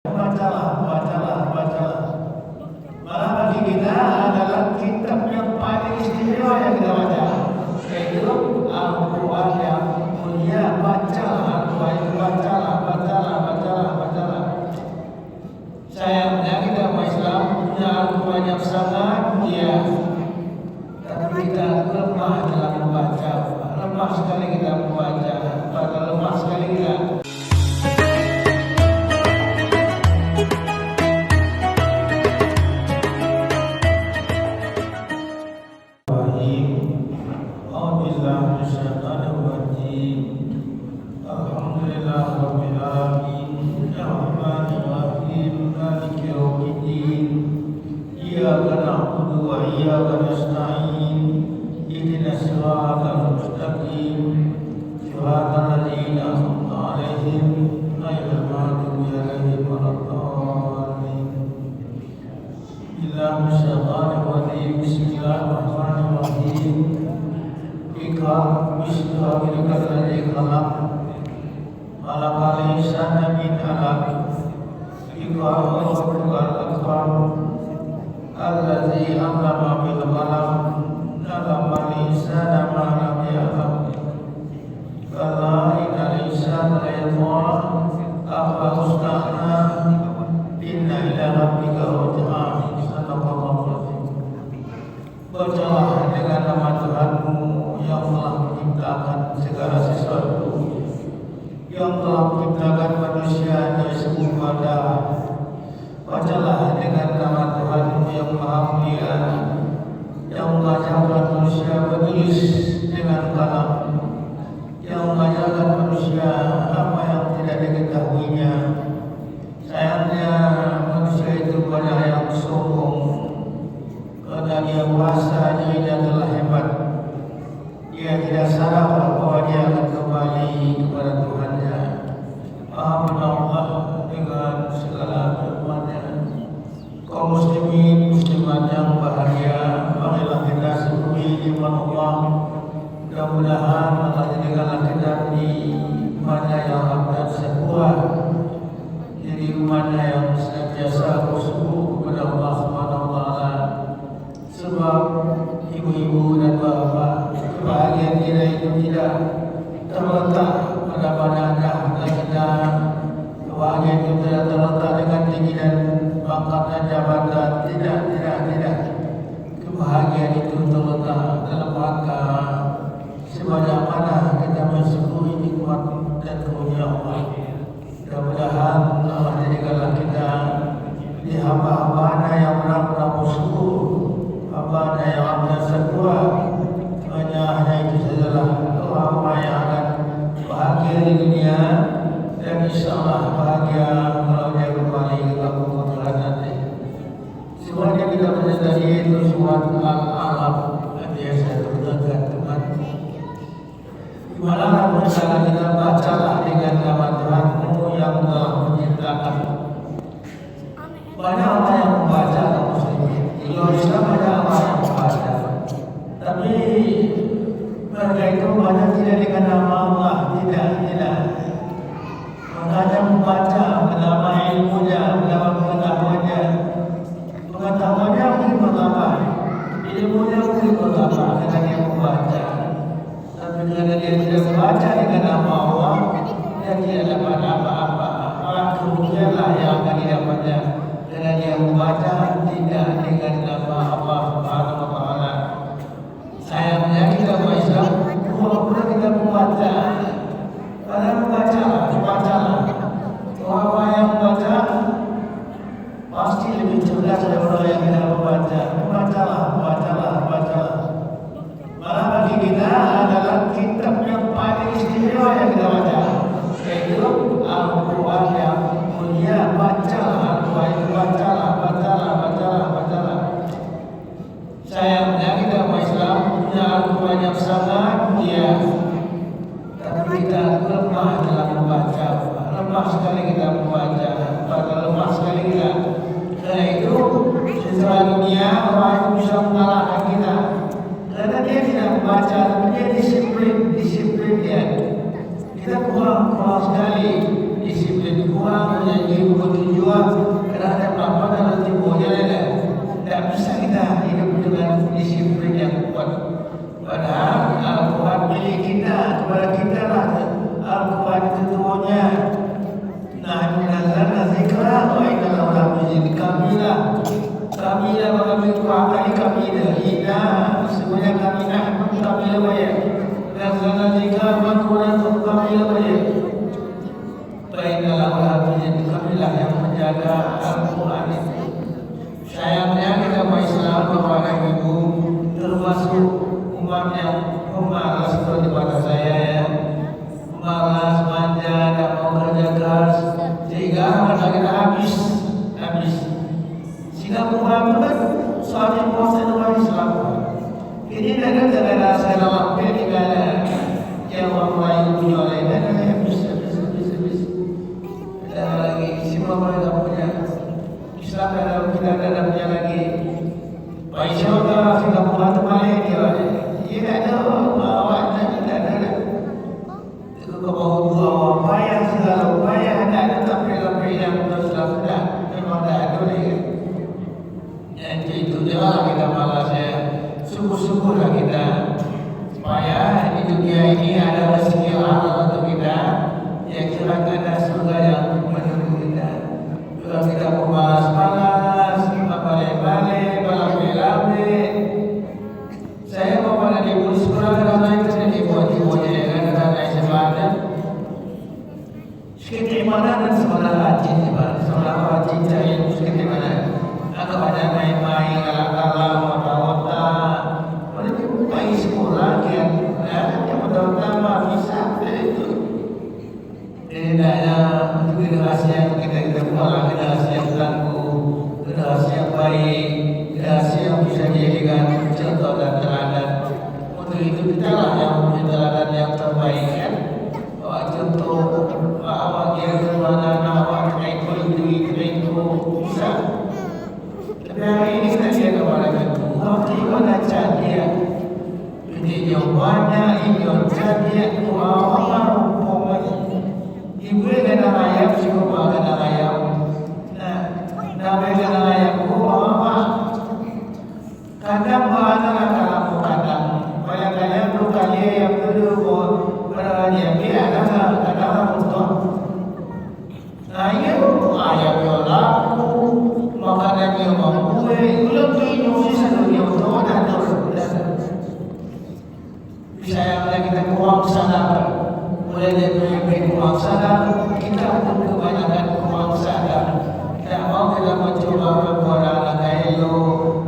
Bacalah, bacalah, bacalah. Malah bagi kita adalah kitab yang paling istimewa yang kita baca, yaitu Al-Quran yang mulia. Bacalah Al-Quran, bacalah, bacalah, bacalah, bacalah. Sayangnya kita umat Islam punya Al-Quran yang sangat mulia, tapi kita lemah dalam membaca. Lemah sekali kita membaca, lemah sekali kita. Berdoalah dengan nama Tuhanmu yang telah menciptakan segala sesuatu, yang telah menciptakan manusia dari semua pada. Bacalah dengan nama Tuhanmu yang maha mulia, yang mengajarkan manusia menulis dengan kalam, yang mengajarkan manusia apa yang tidak diketahuinya. Sayangnya manusia itu banyak yang sombong, karena dia merasa dirinya telah hebat. Dia tidak sadar bahwa dia akan kembali kepada Tuhannya. Amin Allah dengan segala firman-Nya. Kaum muslimin muslimat yang bahagia, marilah kita syukuri nikmat Allah. Mudah-mudahan Allah jadikanlah kita di umatnya yang hamdan syakur, jadi umatnya yang senantiasa bersyukur kepada Allah Subhanahu wa taala. Sebab ibu-ibu dan bapak, kebahagiaan kita itu tidak terletak pada harta kita. Kebahagiaan itu tidak terletak dengan tinggi dan pangkat dan jabatan. Tidak. Kebahagiaan itu terletak dalam rangka sebanyak mana kita mensyukuri nikmat dan karunia Allah. Mudah-mudahan Allah jadikanlah kita di hamba-hambanya yang benar-benar bersyukur, hamba yang ambil sebuah. Hanya itu sajalah orang yang akan bahagia di dunia, dan insyaAllah bahagia kalau dia kembali ke kampung akhirat nanti. Semuanya kita menyadari itu surat Al-Alaq, yang saya terdengar teman. Dimana bersama kita bacalah dengan nama Tuhanmu yang telah menciptakan. Banyak orang yang membaca kaum muslimin. Di luar Islam banyak orang yang membaca, tapi mereka itu banyak tidak dengan nama Allah. Tidak. Mereka membaca menambah ilmunya, menambah pengetahuannya. Pengetahuannya mungkin bertambah, ilmunya mungkin bertambah dengan dia membaca. Tapi karena dia tidak membaca dengan nama Allah, dia tidak dapat apa-apa. Kerugianlah yang akan didapatnya. Karena dia membaca tidak dengan nama Allah Subhanahu wa taala. Sayangnya kita umat Islam pura-pura kita membaca. Padahal bacalah. Orang yang membaca pasti lebih cerdas daripada orang yang tidak membaca. Bacalah. Malah bagi kita adalah kitab yang paling istimewa yang kita baca, yaitu Al-Quran yang mulia. Bacalah Al-Quran, bacalah. Sayangnya kita umat Islam punya Al-Quran yang sangat mulia, tapi kita lemah dalam membaca. Lemah sekali kita membaca, lemah sekali kita. Karena itu setelah dunia orang itu bisa mengalahkan kita, karena dia tidak membaca, tapi dia disiplin dia. Kita kurang sekali disiplin kurang, menjadi bertujuan kerana apa dalam timbunya tidak bisa kita hidup dengan disiplin yang kuat. Padahal Al-Quran milik kita, kepada kita lah Al-Quran itu turunnya. Nahnu nazzalna dzikra wa inna lahu lahafizun. Kamilah kami Quran kamilah. Ina semuanya kamilah bayar. Nazzalna dzikra wa Quran kamilah bayar. Wa inna lahu lahafizun. Kamilah yang menjaga Al-Quran itu. Sayangnya kita Islam Bapak Ibu termasuk umat yang pemalas seperti pada saya ya. Malas, manja, dan mau kerja keras sehingga harga kita habis. Sehingga Muhammad kan soalnya puasa dengan Islam. Ini negara segala waktu negara yang orang lain punya oleh negara habis. Ada lagi semua mereka punya Islam dalam kita ada punya lagi. Baik syurga kita Muhammad balik dia. Ini ada awak tidak ada. Bahwa upaya segala upaya ada tapi yang sudah memang tidak ada lagi. Jadi itu jelas kita malas ya. Syukur-syukurlah kita supaya di dunia ini ada rezeki halal untuk kita. Yang jelas ada surga yang menunggu kita. Kalau kita malas-malas, balik-balik, balik-balik. Saya mau pada di sekolah karena itu dibuat-buatnya dengan naik sekolah. Sekitar mana dan sekolah rajin, sekolah rajin saya sekitar mana? Agak ada main-main, kalah-kalah, otak-otak. Mereka main sekolah kan? Yang pertama bisa itu. Ini ada generasi yang kita buat, generasi yang tangguh, generasi yang baik, generasi yang bisa dijadikan contoh dan teladan. Untuk itu kita lah yang punya teladan yang terbaik kan. Contoh awak dia kemana awak itu bisa. Tapi hari ini kita lihat kepada kita. Waktu itu ada dia. Ini jawabannya, ini dia. Awak ibu kena ayam, siapa kena ayam. Nama kena ayam. Awak kadang bahannya kalau kadang banyak-banyak berkali yang dulu berani dia kadang untuk ayam yang laku makanan yang mampu lebih nyusi dunia untuk dan bisa yang kita kurang sadar mulai dari kurang sadar kita pun kebanyakan kurang sadar tidak mau kita mencoba membuat anak kayu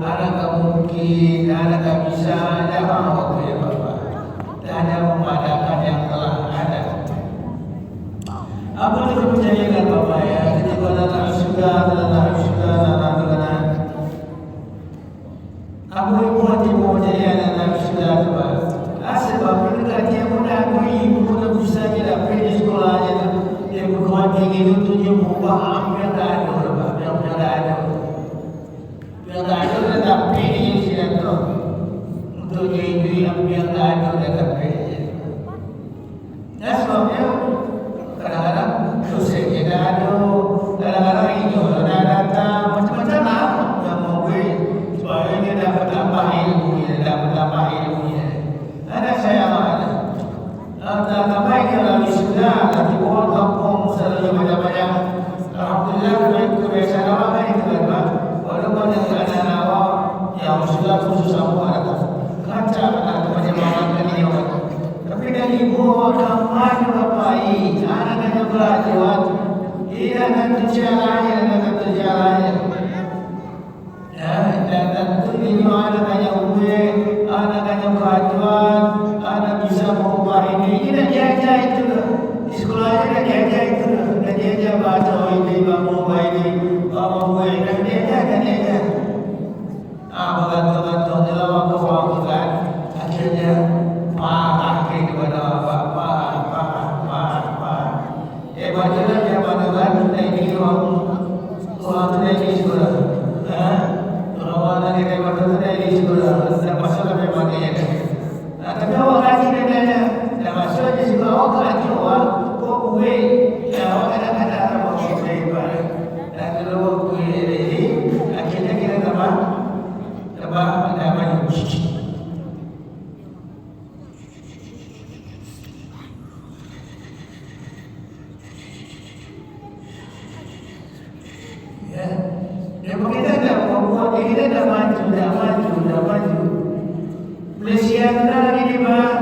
anak tak mungkin anak tak bisa jangan mau ya Bapak hanya memadakan yang telah ada. Apa itu kepercayaan Bapak ya? Ketika datang sudah. Apa ibu hati kepercayaan datang sudah Bapak? Sebab mereka dia mudah ibu mudah bisa tidak pergi sekolahnya dia berkuat tinggi itu tujuh berubah hampir tak ada Bapak yang tak ada. Yang tak ada tetap pergi tidak tahu. Untuk ibu yang tak ada tetap pergi. Dan sebabnya kadang-kadang dosa kita ada, kadang-kadang ini orang datang macam-macam lah yang mau supaya dia dapat tambah ilmunya. Ada saya ada. Tambah ini lagi sudah, nanti buat kampung selalu banyak-banyak. Alhamdulillah kebiasaan orang itu kan, walaupun yang ada nawa yang sudah khusus aku ada. Kaca ada banyak ini orang. Tapi dari ibu kampanye bapak anak-anak belajar, ia akan terjalan. Ya, dan tentu ini anak-anak anak-anak belajar, anak bisa mengubah ini dah jaga itu. Di sekolahnya dah jaga itu, dah jaga baca ini, bangun ini, bangun dan jaga. Bantu dalam waktu kan, akhirnya marah kepada bapak. Bacalah dia bantuan ini orang di sekolah. Orang di bantuan di sekolah. Tidak masalah memang dia. Tapi orang lagi dia masuk di ya kadang-kadang mau kuih pak. Dan kalau kuih ini akhirnya kita tambah maju. Ya, kita dah membuat kita dah maju. Malaysia kita lagi di bawah.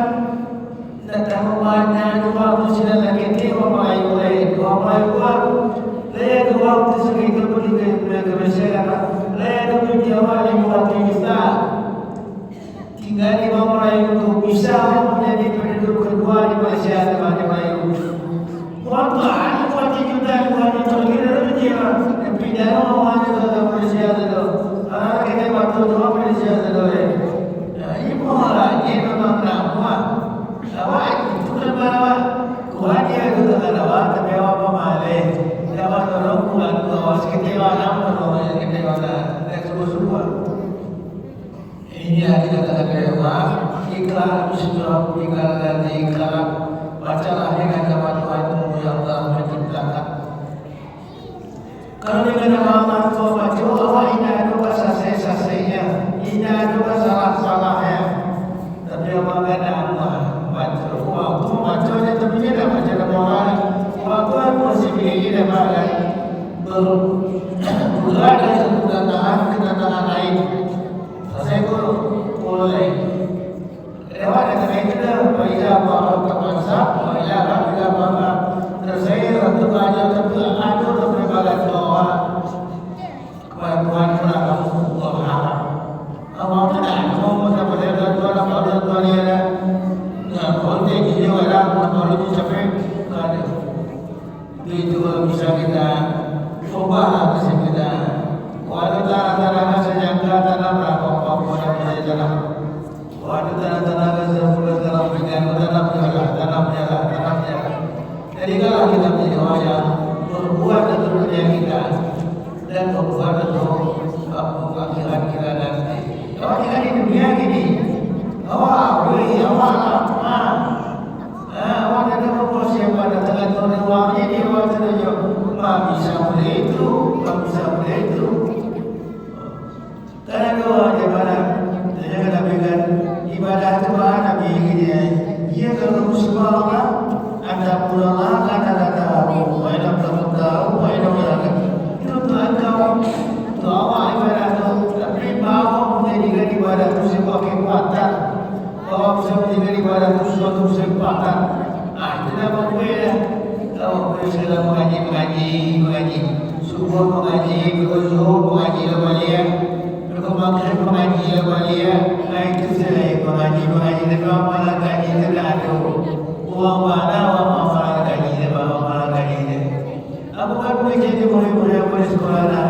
Tak tahu mana dua tu sila lagi ni orang laya dua tu segi kemudian ke Malaysia apa laya tu Jawa ni buat bisa tinggal di bawah Melayu tu bisa menjadi penduduk kedua di Malaysia di Melayu. Orang buat juta kira dia tapi dah orang ada Malaysia tu. Kita waktu tu Malaysia tu ibu orang ni memang ramah. Awak itu kan kuat dia tu tak awak tapi awak pemalai. Awak tolong buat awak sekitar orang tolong kita orang semua. Ini kita katakan awak ikhlas bersyukur ikhlas dan ikhlas bacalah dengan nama Tuhanmu yang telah menciptakan. Kalau dengan nama Allah tu baca awak ini ada sasanya, ini ada salah-salahnya. Tapi awak kena Allah. Waktu macamnya tapi dia dah macam orang. Waktu aku sendiri dia makan berada satu kedatangan lain. Saya mulai. Lewat kata itu dah bila bawa kepansa, bila bawa terus satu aja tapi ada berbagai doa. Kuat-kuat kalau Allah. Awak tak mau dapat doa dia. Kalau dia orang kalau dia sampai ada itu bisa kita coba kita kalau tanah sejangka tanah berapa apa jalan kalau tanah sebulan dalam dengan tanah jadi kalau kita menjadi orang berbuat untuk dunia kita dan berbuat untuk akhirat kita nanti kalau kita di dunia ini awak ada proporsi yang pada tengah tahun awak ini awak terjadi bisa boleh itu karena doa di mana jangan lakukan ibadah itu Nabi dia ia kalau semua orang anda pulang kata wa ila tahu wa ila itu Tuhan kau doa ibadah itu tapi bahawa menjadikan ibadah itu sebuah kekuatan bahawa bisa menjadikan ibadah itu suatu kesempatan. Itu nama gue ya. Kalau gue sudah mengaji, subuh mengaji, zuhur mengaji lebalia, maghrib mengaji lebalia. Itu saya mengaji. Tapi malah gaji tidak ada. Uang mana malah gaji malah gaji. Aku kan gue jadi boleh sekolah.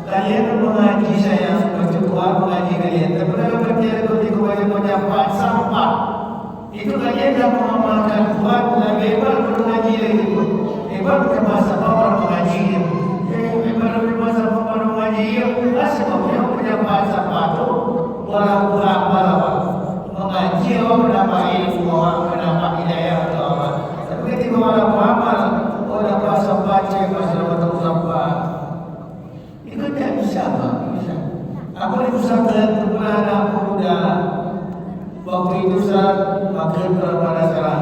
Kalian mengaji saya bercukup mengaji kalian. Tapi kalau kalian punya sampah. Itu kalian dah mengamalkan Tuhan lagi hebat mengaji lagi pun hebat bukan masa orang mengaji hebat masa orang mengaji sebabnya punya bahasa patu orang mengaji orang mendapat ilmu orang mendapat hidayah dari Allah tapi ketika orang beramal orang bahasa baca bahasa tahu sampah itu tidak bisa apa itu sangat kebenaran muda. Waktu itu saat maghrib pada salah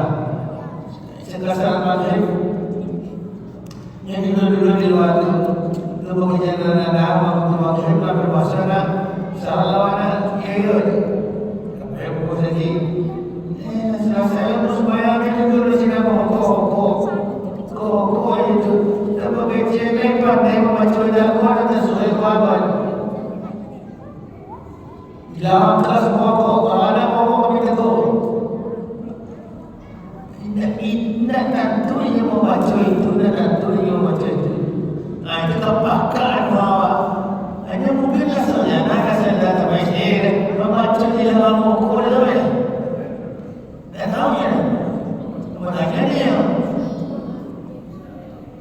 setelah salat maghrib yang dulu di luar itu pekerjaan anda waktu maghrib berpuasa salah lawan ieu sampai posisi setelah saya supaya kita dulu di sini kok itu sebagai cewek pandai membaca dakwah dan sesuai kawan dalam kelas pokok ada Indah tentu yang membaca itu. Itu kepakaan bahawa hanya mungkin asalnya nak saya datang SD membaca di dalam buku dia. Tak tahu ya. Maknanya dia.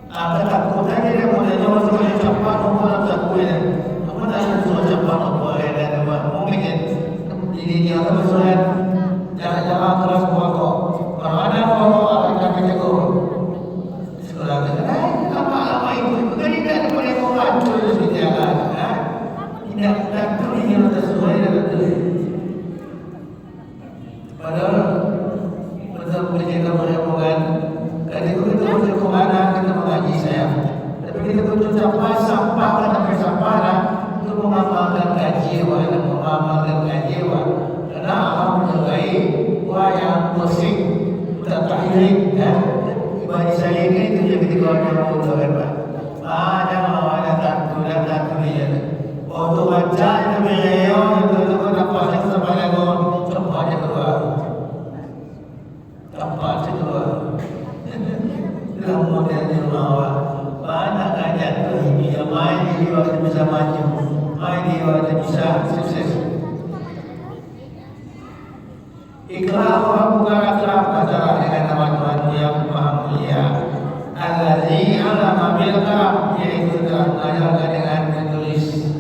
Apa takutnya dia boleh jawab soal cepat maupun tak boleh. Apa tak ada soal cepat maupun ada mungkin jadi Begitu mengucapkan sampah sampai sampah untuk mengamalkan kajiwa dan mengamalkan kajiwa. Karena Allah menyukai yang musik, tak tahirik, ya. Bagi saya ini itu yang ketika orang mengatakan ada tak ya. Untuk baca itu beliau itu apa yang sampai lagu tempatnya keluar, tempatnya keluar. Dalam modelnya bawa banyak aja tuh ini yang main di waktu bisa maju, main di waktu bisa sukses. Ikhlas orang bukan akrab kata dengan nama Tuhan yang Maha Mulia. Allazi alama bil qalam, yaitu telah mengajarkan dengan menulis.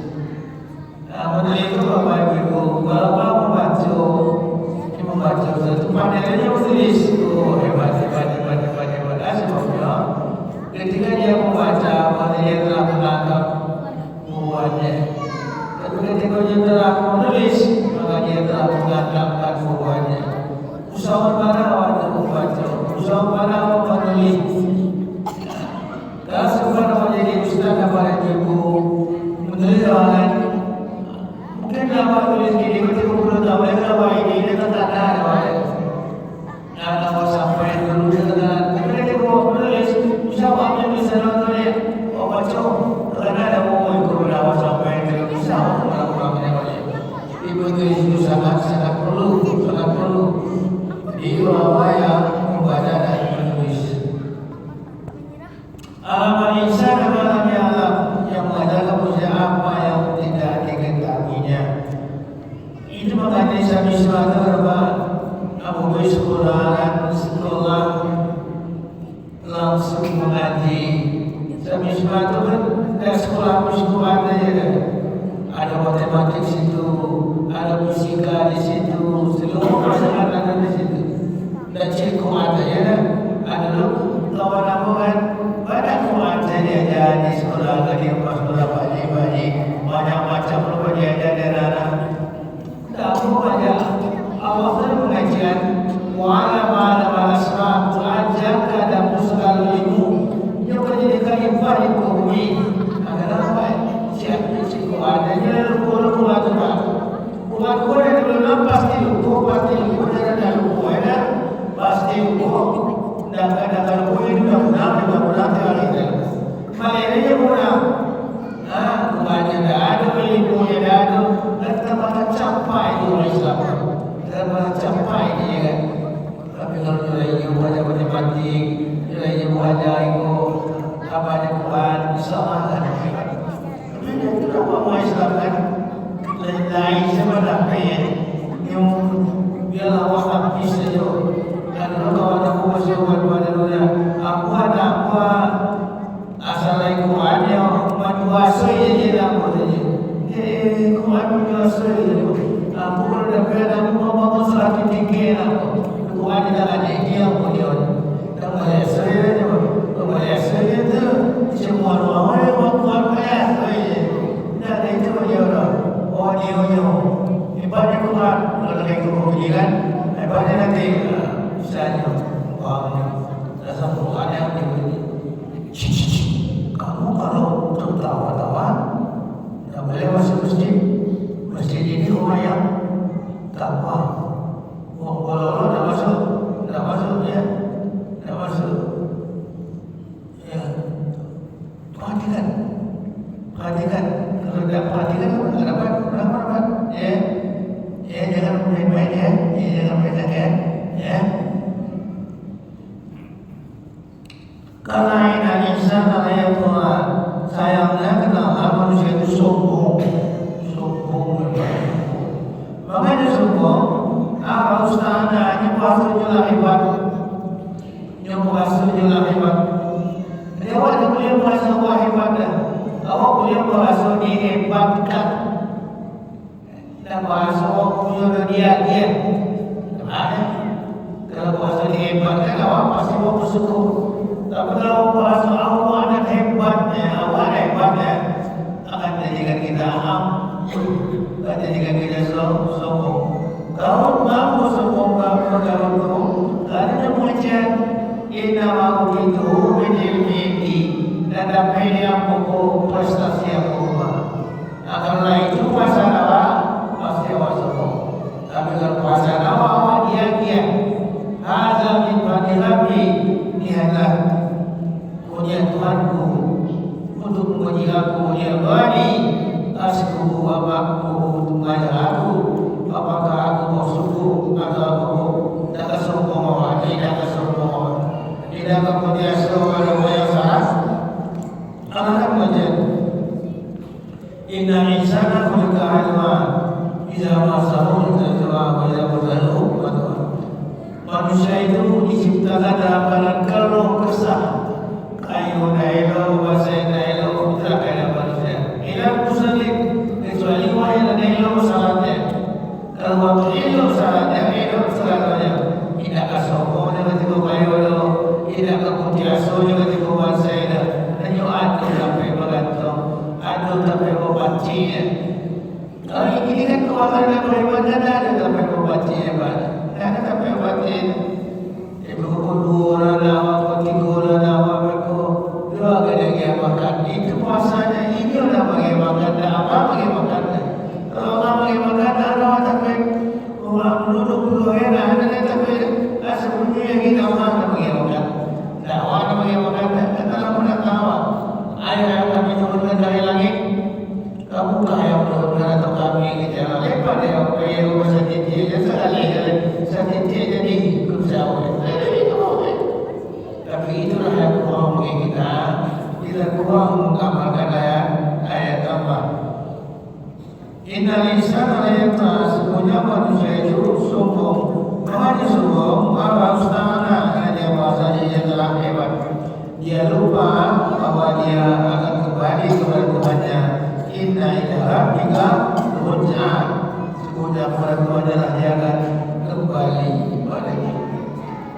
Menulis itu Bapak Ibu, Bapak membaca satu panelnya menulis. Oh hebat. Sebabnya ketika dia membaca, maka dia telah menangkap buahnya. Dan ketika dia telah menulis, maka dia telah menangkapkan buahnya. Usaha para waktu membaca, usaha para menulis. Dan sebenarnya menjadi ustaz kepada ibu menulis orang. Mungkin dapat tulis gini, ketika perlu tahu yang apa ini, dia tak ada. Nah, kalau sampai dulu dia kata, ketika dia menulis, usaha apa bisa nonton oh baca, karena ada mau ikut berdakwah sampai dia bisa melakukannya banyak. Ibu itu sangat perlu. Itu apa yang membaca dan menulis. Alam insan adalah alam yang mengajarkan manusia apa yang tidak diketahuinya. Itu makanya saya bisa Abu Bakar sekolah langsung mengaji. Saya itu kan sekolah aja kan. Ada matematik situ, ada fisika di situ, seluruh masalah ada di situ. Dan cikgu ada ya, ada lu kawan aku kan banyak kuat dia di sekolah tadi pas sekolah pagi banyak macam lu dia ada anak. Kamu banyak Allah mengajarkan wala asma ajar ada muskal ilmu yang menjadikan ibadah bumi. Kenapa? Siapa cikgu ada dia lu bukan yang dulu pasti lu jangan lupa ya. Pasti hukum dan kadang-kadang itu mudah-mudahan kali ini. Makanya mudah. Bukannya tidak ada ilmu yang ada, dan kita capai itu Islam. Kita capai dia kan. Tapi kalau nilainya buat matematik, nilainya buat itu apa yang Quran, insyaAllah kan. Tapi itu apa mau Islam kan? Lain sebenarnya yang dia lawan habis saja. Dan kalau aku masih pada dunia, aku ada apa? Assalamualaikum warahmatullahi wabarakatuh. Quran menjelaskan aku berdekat aku mau masalah tinggi aku. Quran tidak ada dia punya. Kemudian saya itu semua orang yang Quran saya. Dan itu dia orang. Oh dia. Ibadah Quran kalau kita kemudian ibadah nanti misalnya rasa Quran yang diberi. Kamu kalau tertawa-tawa tak boleh masuk masjid ini rumah yang takwa. Kalau tak masuk ya, tak masuk ya. Perhatikan kalau tak perhatikan dapat ya jangan main-main ya jangan main-main ya. Karena insan yang Tuhan sayangnya kenapa manusia itu sombong. Makanya sombong. Apa ustaznya nyebut jual hebat. Dia waktu beliau merasa hebat dah. Awak beliau merasa dihebatkan. Dan bahasa awak punya dia. Kalau bahasa dihebatkan awak pasti awak bersyukur. Tapi kalau bahasa Allah ada hebatnya akan menjadikan kita akan menjadikan kita sombong. Kalau mampu sombong kalau itu, karena macam ini nama itu menjadi dan dapat yang pokok prestasi yang pokok. Nah, karena itu puasa awak pasti awak sokong. Tapi kalau puasa awak dia hazam min fadli Rabbi, ini adalah kurnia Tuhanku untuk memuji aku. Dia bani asku apaku tungai aku, apakah aku mau suku atau aku tak sombong awak, tidak sombong awak, tidak kemudian sombong yang salah. Anak macam inna insana khuliqa halwa idza masahu tajwa wa idza masahu qadwa. Manusia itu diciptakan dalam keadaan keluh kesah. Ayo dailo wasai dailo tidak ada manusia. Ila muslim kecuali wahai dailo salatnya. Kalau waktu itu salatnya dailo salatnya. Tidak kasomo dengan tiga bayo, tidak kemudiaso dengan tiga wasai dah. Hanya adu sampai bergantung, adu sampai berbacinya. Kalau ini kan kewajiban beribadah ada sampai berbacinya pada. Ada sampai berbacinya. Ibu kudu lawa, tiga lawa, mereka dua kali makan. Itu puasanya ini orang bagi makan, apa bagi makan? Kalau orang bagi makan, orang sampai orang duduk enak, ada sampai sebelumnya kita orang bagi makan. Nah, orang bagi makan, kita nak tahu. Ayah kami turunkan dari langit. Kamu kaya turunkan atau kami kita lepas dia kaya rumah sakit dia sekali sakit dia jadi ikut jauh. Tapi itulah yang kurang bagi kita. Kita kurang mengamalkan ayat Allah. Innal insana la yatgha, semuanya manusia itu sombong. Bahaya sombong, Allah Subhanahu hanya bahasanya yang telah hebat. Dia lupa bahwa dia akan kembali kepada Tuhannya. Inna ila rabbika ruj'an. Semuanya kepada Tuhan adalah dia akan kembali kepadanya.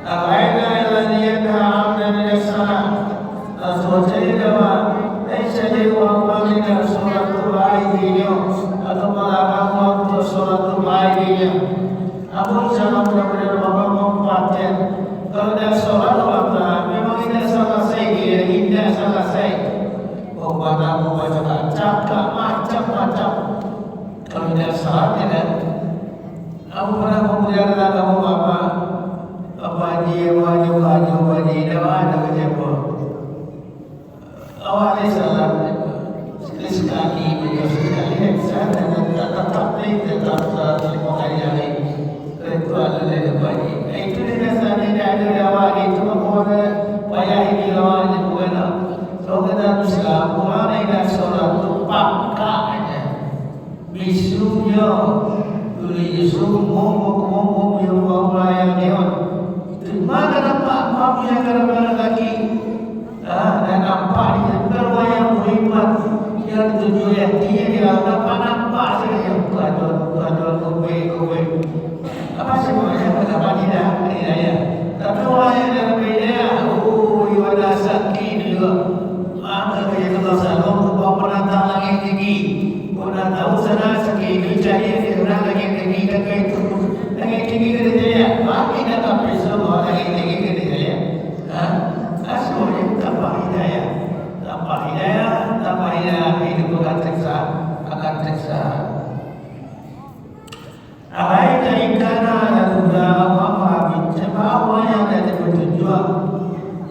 Awaina ila niyata amna min as-salah. Aswajai dawa laisa liwa amina suratul aidiyyo atau malakam waktu suratul aidiyyo. Aku sama benar-benar bapak memperhatikan kalau dah sholat waktu memang tidak selesai dia, tidak selesai. Obat aku baca cakap macam-macam. Kalau tidak sholat tidak. Aku pernah kemudian kamu bapak dia wajib dah ada kerja. Awalnya salah sekali beliau sekali saya dan tetap lima kali hari itu adalah bagi itu dengan saya tidak ada awal itu apa payah ini awal itu bukan so kita Islam orang yang sholat itu pakainya bisunya tulis ngomong yang bawa yang dia mana nampak apa yang kadang-kadang lagi dan nampak dia berwayang berhikmat yang tujuan dia nampak saja bukan kowe apa sebenarnya kenapa tidak ya tapi orang yang dalam beda ibadah sakit juga maka dia kalau salom kau penantang langit tinggi kau nak tahu sana sakit dicari dia orang langit tinggi dan kau itu langit tinggi ke dia bagi dah sampai semua langit tinggi ke dia asalnya tanpa hidayah hidup akan teriksa. Abaita ikana laluda apa bincang apa yang ada bertujuan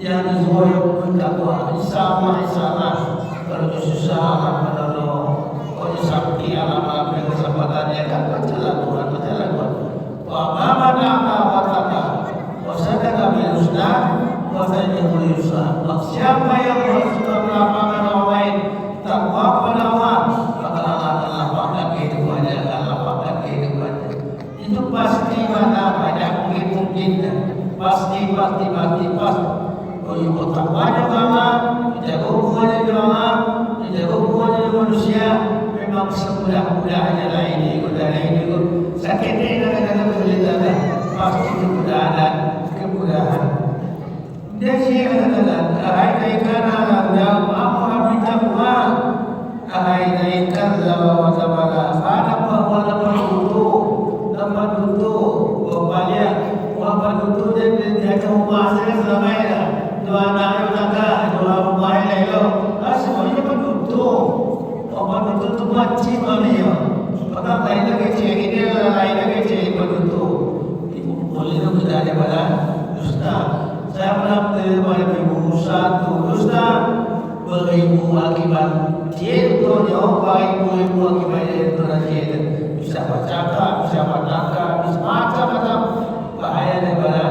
yang dizuai bertakwa insya Allah kalau susah akan menolong kalau sakti alam kesempatan yang akan berjalan wa mama nama wa taka wa sadaka bil husna wa sayyi'ul husna. Siapa yang bersuka melakukan orang lain takwa kepada Allah maka Allah akan lapangkan kehidupannya, itu pasti mana banyak mungkin pasti. Oh ibu takwanya Allah, menjaga hubungannya dengan Allah, menjaga hubungannya dengan manusia memang semudah-mudahnya lah ini sakitnya kadang-kadang kesulitan pasti kemudahan. Dia sih katakan ahai kana dalam amra bitakwa ahai kadzaba wa tabala ada bahwa dapat duduk dan dia tahu bahasa selama ini dua anak dua rumah ini satu dusta beribu akibat dia tunjuk beribu akibat dia itu bisa bercakap, bisa berlangkah, bisa macam-macam bahaya daripada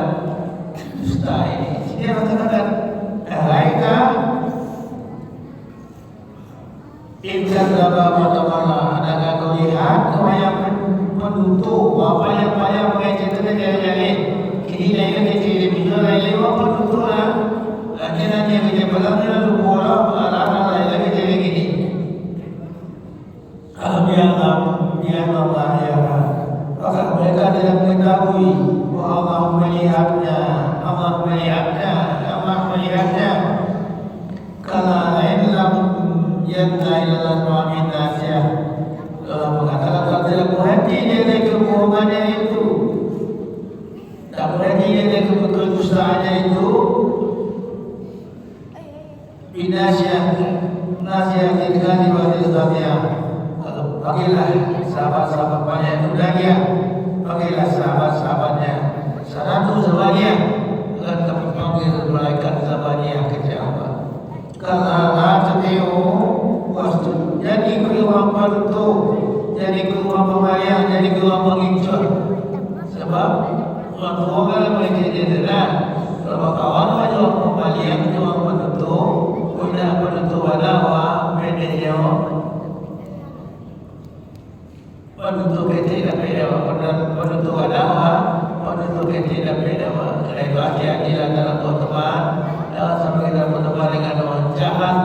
dusta ini. Dia mengatakan Raika Insan dalam mata-mata adakah kau lihat kau yang menutup apa-apa mengajarkan jari-jari kini lain kecil bisa lain menutup lah nanti kita pegang lalu bola anak lain jari gini kalau dia Allah ya maka mereka tidak mengetahui bahwa Allah melihatnya kalau lain dalam yang lain dalam suami tasya mengatakan kalau tidak berhenti dia dari kebohongannya itu tak berhenti dia dari kebetulan itu nasihat tinggal di wajah sahabatnya bagilah sahabat-sahabat banyak itu dia bagilah sahabat-sahabatnya 100 sebagian akan kami panggil malaikat sahabatnya ke Jawa kalau setiap wastu jadi keluar itu jadi keluar pembayang jadi keluar pengincar sebab orang tua kan mereka jadilah kalau kawan wajah pembayang cuma penutup udah penutup wadawa bedanya penutup kecil dan beda penutup wadawa penutup kecil dan beda itu hati-hati dalam teman jangan sampai kita berteman dengan orang jahat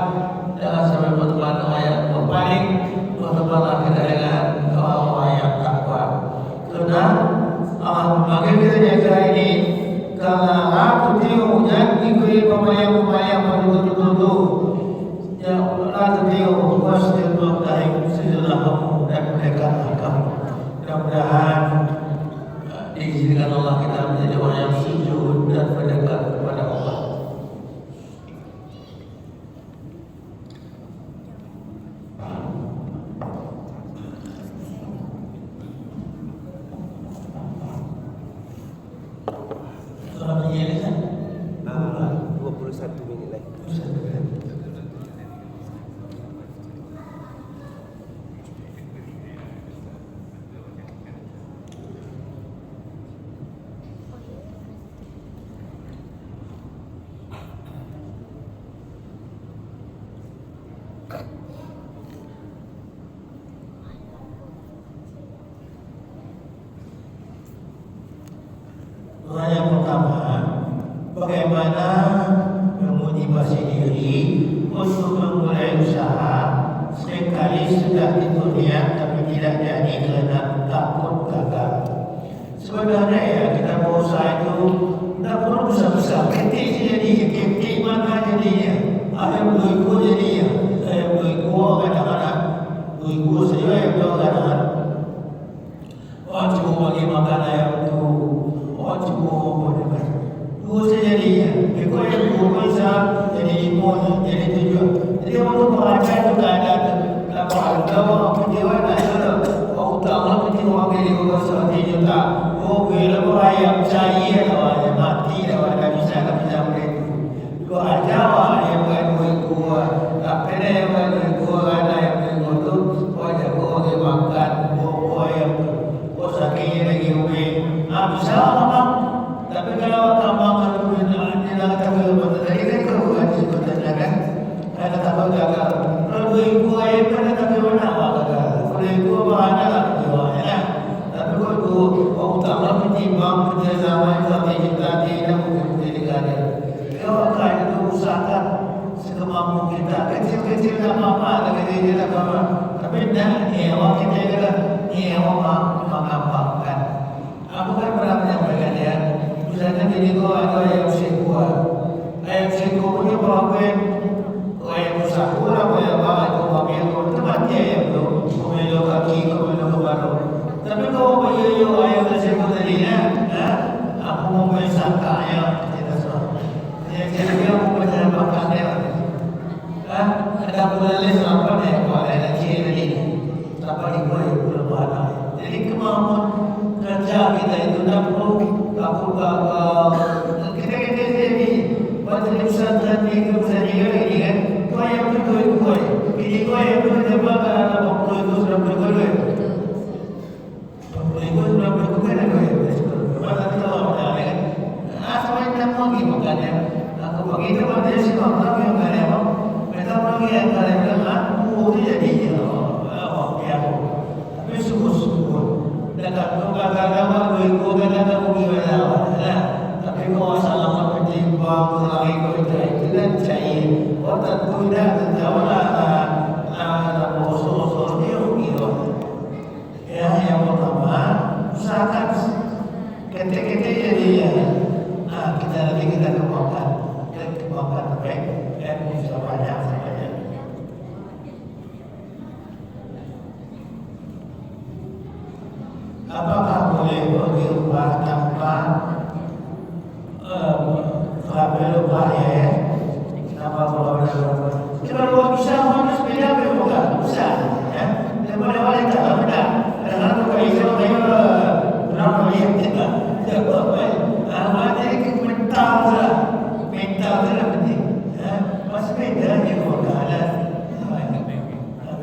jangan sampai berteman dengan yang berpaling bertemanlah kita dengan orang-orang yang takwa karena Allah memanggil kita jaga ini karena aku tiup dan ikut pembayang penutup yang aku tiup pasti bertarik sejenak kamu dan mendekatkan kamu mudah-mudahan diizinkan Allah kita menjadi orang yang sujud dan mendekat kepada Allah. Selamat ini kan? 21 minit lagi. Doa yang pertama, bagaimana memotivasi diri untuk memulai usaha seringkali sudah ditunia tapi tidak jadi karena takut gagal. Sebenarnya ya kita berusaha itu tidak perlu besar-besar, kecil jadi kecil mana jadinya, ayam beriku jadinya, ayam beriku kadang-kadang beriku saja ayam kadang-kadang. Orang cukup bagi makan ayam itu. Orang cukup apa dua sejadinya. Ekor yang dua bisa jadi 5, jadi 7. Jadi untuk meraca itu tak ada apa. Kalau orang penjual tak ada. Orang utama penjual beli 1 juta. Oh bila berayam cair awalnya mati awalnya tak bisa beli. Kalau ada awal yang beli gua, tak pernah yang beli gua ada yang beli gua tu. Oh jago orang makan, oh yang sakitnya lagi umi. Bisa apa? Tapi kalau tambang dia nak tahu betul lagi kan kau kan sebetulnya kan ada tahu gagal. Kalau ibu ayah pada tahu mana awak gagal. Kalau ibu mana lah jualnya. Tapi kalau utama ketimbang kerjasama yang kita tidak mungkin negara. Kalau kan itu usahakan sekemampu kita. Kecil-kecil tak apa-apa, kecil tak apa. Tapi dah awak kita kata awak mengampangkan. Aku kan pernah menyampaikan ya, misalnya jadi kau ada ayam seko punya problem, ayam saku lah, ayam apa, kau ambil kau itu mati ayam tu, kau ambil kaki, kau ambil kepala. Tapi kau ambil ayam seko tadi aku mau sangka ayam tidak salah. Jadi dia mau berjalan makan dia, ada bulan selama dia kau ada ciri tadi, selama di bawah itu lepas. Jadi kemampuan kerja kita itu tak perlu kita jadi baca tadi pesantren ni ke pesantren lagi kan, kau yang betul itu kau, ini kau yang betul siapa kan, waktu itu sudah betul kan, waktu itu sudah betul kan kau, lepas nanti kalau ada kan, asal macam lagi makanya, aku begitu pada si bangsa yang kaya apa, mereka lagi yang kaya kan, aku jadi tapi sungguh-sungguh dekat tu kadang-kadang aku kadang-kadang gimana tapi kalau salah bertimbang lagi itu dan cair otak tu dah tahu lah musuh-musuh dia gitu ya yang pertama usahakan ketika jadi kita lagi kita kembangkan baik bisa banyak saja. Apakah boleh pergi rumah tanpa rumah ya? Tanpa berapa? Kalau bisa mana sepeda berapa? Bisa, ya. Daripada wanita, benda. Kadang-kadang kalau bisa berapa lihat kita, tak apa. Ada yang mental lah penting. Mas sepeda ni pun ada.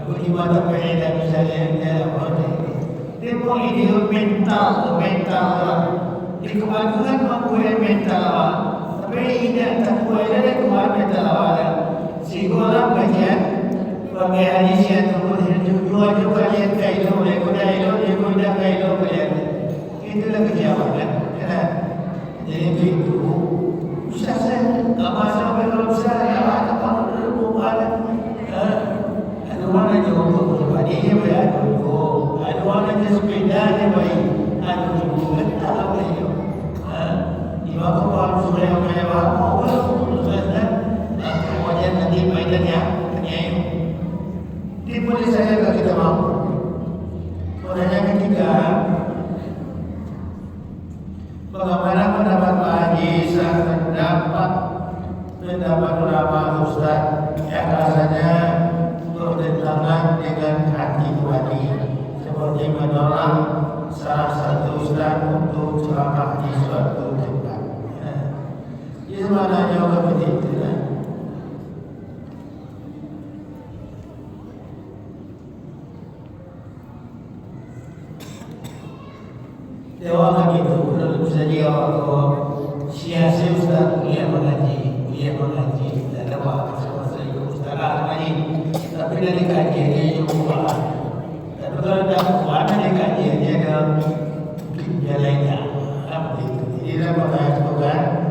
Di mana sepeda misalnya apa ni? Dia dia mental lah. Di kebanyakan mempunyai mental lah. Tapi ini tak boleh ada kebanyakan mental lah. Sehingga bagian bagi hadis yang kemudian juga lihat kailo, dia kailo kalian. Itulah kejawaban. Jadi itu bisa saya sama kalau bisa ada apa bukan. Ada mana jauh pribadi ya dulu. Ada mana sepeda ni baik. Ada dulu tak apa itu. Di waktu baru sudah yang banyak mau kemudian nanti mainannya penyanyi. Di boleh saya kalau kita mau. Kemudian yang ketiga, bagaimana pendapat Pak Haji saat pendapat ulama Ustaz yang rasanya bertentangan dengan hati nurani seperti menolak salah satu Ustaz untuk ceramah di suatu tempat. Di mana jawab begitu? Jawab begitu, kalau bisa jawab kalau siasat Ustaz kuliah mengaji, dan apa masa itu Ustaz mengaji, tapi dari kajiannya juga, tapi kalau dapat mana dari kajiannya dalam jalannya, apa itu? Jadi dapat bukan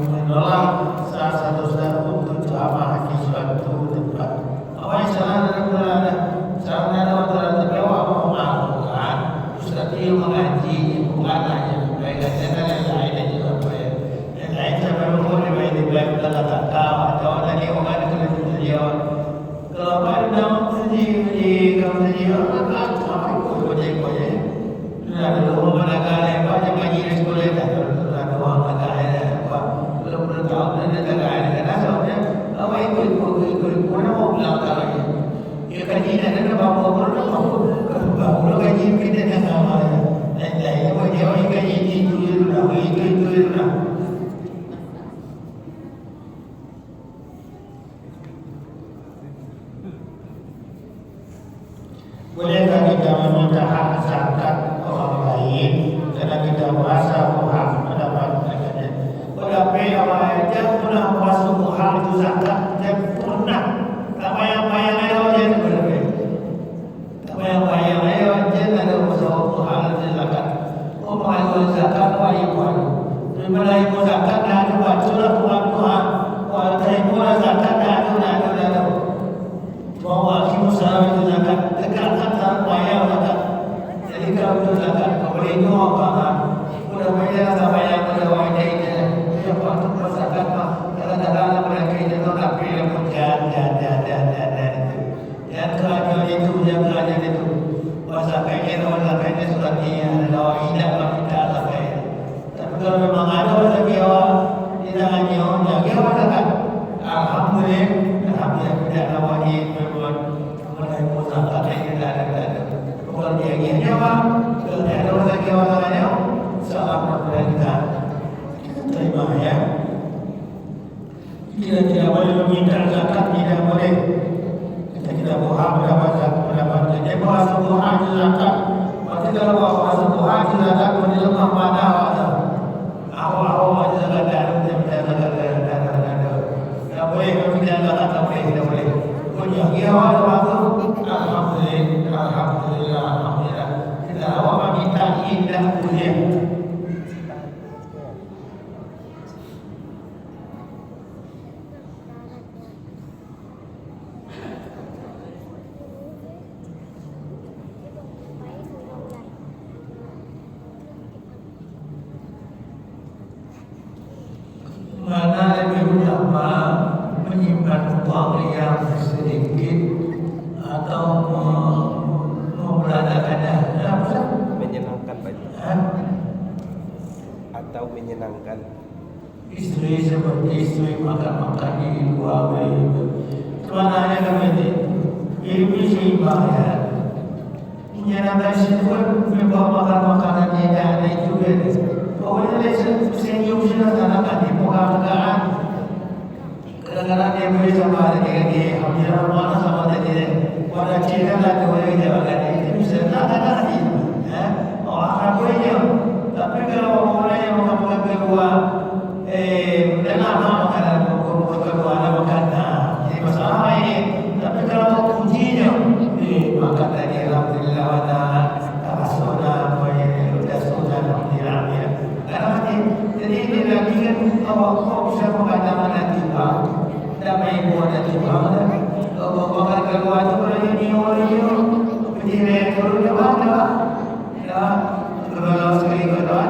menolak salah satu Ustaz untuk ceramah di suatu tempat. Apa yang salah dalam terbawa mengakukan Ustaz itu mengaji bukan hanya baik dan lain dan juga baik. Yang lain sampai mengukur baik kata-kata atau tadi orang itu dia kalau pada dalam sendiri kalau dia akan apa itu boleh. Ada orang menagih apa yang ngaji di sekolah ada orang menagih apa belum tahu dan menagih karena soalnya apa ikut mana mau bilang lagi. Ya kajian ada bapak baru kaji kita dah sama dan saya buat dia kaji itu lah. Bolehkah kita meminta hak zakat orang lain karena kita merasa hak mendapatkannya? Tetapi awal dia pernah merasa hak itu zakat, dia pernah. Apa yang lewat dia berbeda. Apa yang lewat dia ada usaha hak itu zakat. Oh, mengajukan zakat wajib. Daripada ibu zakat dah ada bacalah Tuhan. Kalau ibu zakat dah ada. Bahawa ibu sahabat itu zakat dekatkan bayar zakat. Jadi kalau itu zakat boleh itu apa? Sudah bayar pada wajah itu. Yang patut zakat mah kadang-kadang mereka itu tak pilih hujan dan yang kerajaan itu zakatnya sudah dia kalau tidak kita zakat. Tapi kalau memang ada zakat di tangannya jaga zakat. Alhamdulillah tidak wajib membuat mulai zakat ini ada. Kalau dia ingin jawab, kalau ada zakat orangnya, salam kepada kita terima ya. Kita tidak boleh meminta zakat, tidak boleh. Kita tidak berhak mendapat jadi bahasa berhak zakat. Berarti kalau bahasa berhak zakat boleh lemah pada awal. Awal zakat dan zakat tidak boleh meminta zakat, tidak boleh. Punya awal waktu alhamdulillah. Kita awal meminta indah punya. Mana lebih utama menyimpan uang yang sedikit atau membelanjakannya? Menyenangkan Pak. Atau menyenangkan Istri seperti istri makan di luar itu. Sebenarnya kami ini seimbang ya. Menyenangkan istri pun membawa makanan yang ada juga. Pokoknya senyum senang-senang di muka-mukaan. Kadang-kadang dia boleh sama dengan dia, Alhamdulillah mana sama dia. Pada cerita lah boleh jawabkan itu bisa kadang-kadang dia. Orang bolehnya. Tapi kalau mulai makan keluar, kenapa makanan keluar makanan? Jadi masalah ini. Tapi kalau kuncinya, makan tadi Alhamdulillah ada rasona, sudah sudah Alhamdulillah. Jadi ini lagi kan kau bisa mengatakan nanti damai buat nanti kalau makan keluar itu kalau ini orang penjiran turun ke bawah kalau sekali berdoa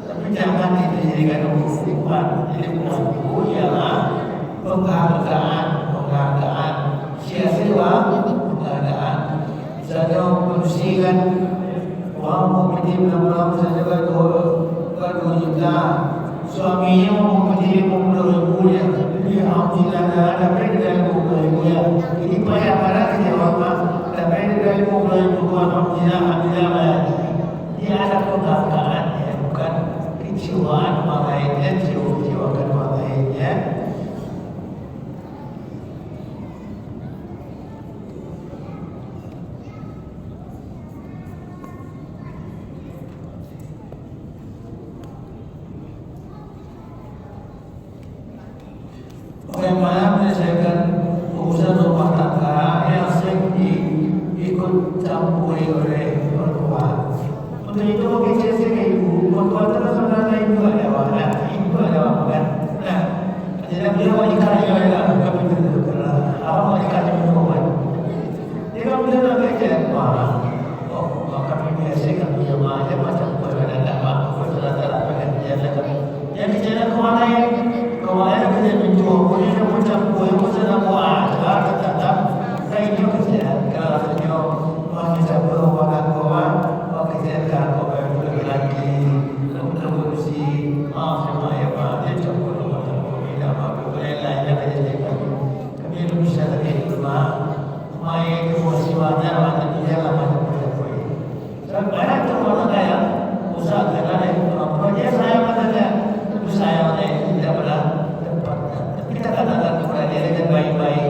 tapi jangan dijadikan hukuman. Jadi hukuman ialah penghargaan sia-sia penghargaan. Misalnya manusia orang mau menjadi benar-benar saja berdoa juta, suaminya mau menjadi pemuda-pemuda, dia alhamdulillah ada dari pemuda-pemuda. Ini banyak para kejawatan, tapi dari pemuda-pemuda alhamdulillah. Dia ada penghargaan, ya, bukan kecewaan lainnya, kecewakan lainnya. Bagaimana menyelesaikan urusan rumah tangga yang sering diikut campuri oleh perempuan? Untuk itu kita sendiri ibu, perempuan itu sebenarnya ibu ada wadah, Nah, jadi dia mau dikasih oleh kami itu karena apa mau dikasih perempuan? Dia kalau dia nak kerja, kami biasa kami jemaah macam berada dalam berada kami. Jadi jalan ke mana yang kita menjual, boleh macam macam apa? Tetap saya juga kalau masih sampai orang kita kalau lagi berusi semua ya Pak, dia campur tidak boleh lain kami bisa lagi rumah, mai emosi wajar wajar dia lama boleh. Banyak tu orang kaya usaha kerana proyek saya katanya saya tidak pernah dapat. Kita katakan kepada dia dengan baik-baik.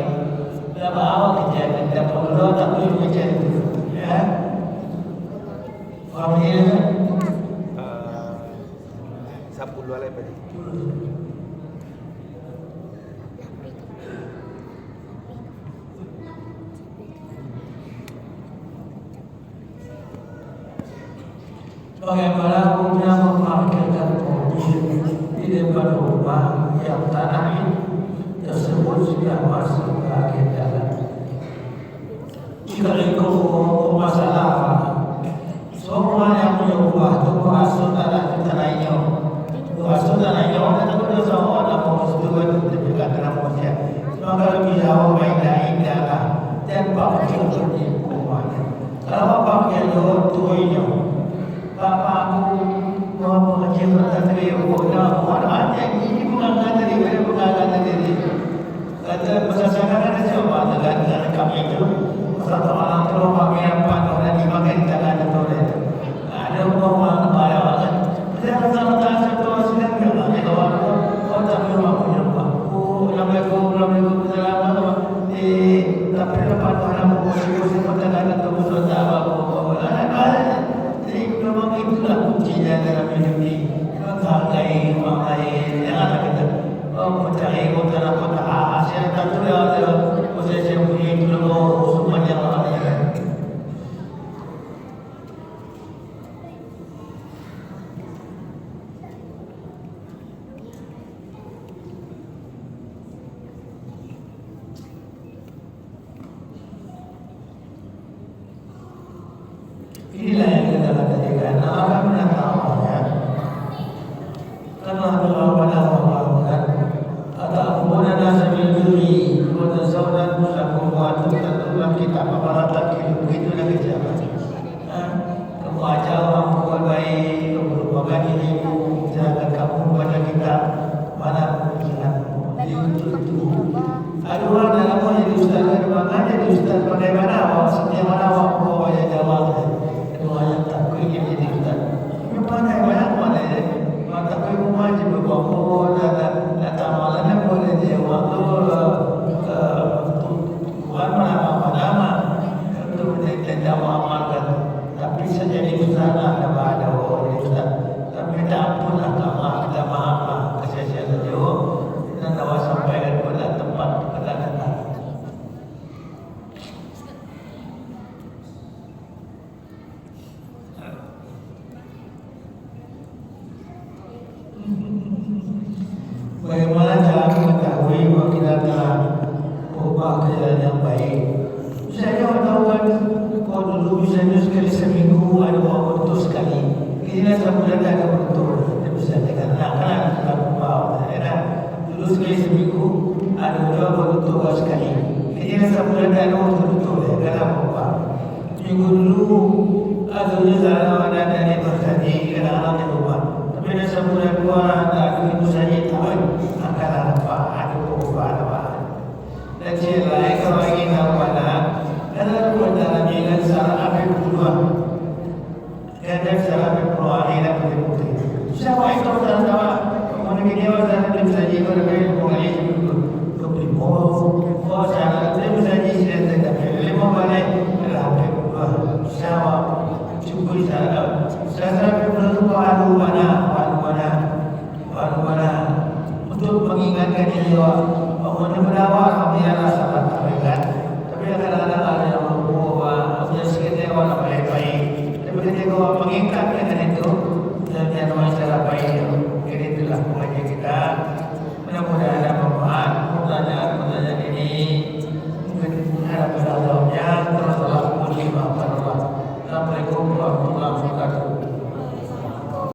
Berapa awal kejadian tidak perlu tak boleh kejadian itu, ya. Faham ini kan? 10 อะไรไป Bagaimana punya memarkirkan mobil di depan rumah yang tanah tersebut sudah masuk ke akhir jalan. Jika itu masalah, semua yang punya rumah itu masuk tanahnya, orang itu sudah sama orang mau setuju dengan kerajaan. Maka lebih jauh main jalan dan pakai di rumahnya. Kalau pakai tuanya. Bapakku mau mengajar tadi orang ada ini bukan kata dia bukan kata dia kata bahasa sekarang ada siapa dengan kami itu satu orang terus pakai apa orang dipakai di tangan itu ada orang pada orang kita sama-sama satu sedang yang ada orang tak punya rumah tanah kota Asia tak tu ada proses yang punya itu semuanya lah ya. Inilah yang kita katakan. Apa pernah tahu ya? Karena Allah pada Allah ada ampunan sabil duri, kemudian saudara musakum wa tulah kita paparata kilo begitu lagi jalan. Kamu aja orang buat baik, kamu lupakan dirimu, jangan kamu pada kita mana pikiranmu. Itu. Aduh, dalam mau jadi ustaz, bagaimana jadi ustaz? Bagaimana awak? Setiap mana awak bawa ya jawab? Doanya tak kuingin jadi ustaz. Bagaimana banyak mana ya? Tapi rumah je berbuat dan amalannya boleh dia waktu bukan nama untuk kita amalkan. Tapi sejadi ustaz lah ada orang ustaz. Tapi tak ampun kita maaf kesia-sia saja. Dan awak sampaikan pada tempat pada kata. Bagaimana cara mengetahui bahwa kita telah berubah ke jalan yang baik? Saya tahu kan, kalau dulu misalnya sekali seminggu ada orang betul sekali. Ini sebulan ada betul. Itu bisa dikatakan kita berubah. Dulu sekali seminggu ada dua betul sekali. Ini sebulan ada betul. Kita berubah. Minggu dulu ada jalan dari bertani kadang-kadang berubah. Tapi ada sebulan dua ada ibu saja tahu akan apa ada perubahan apa. Dan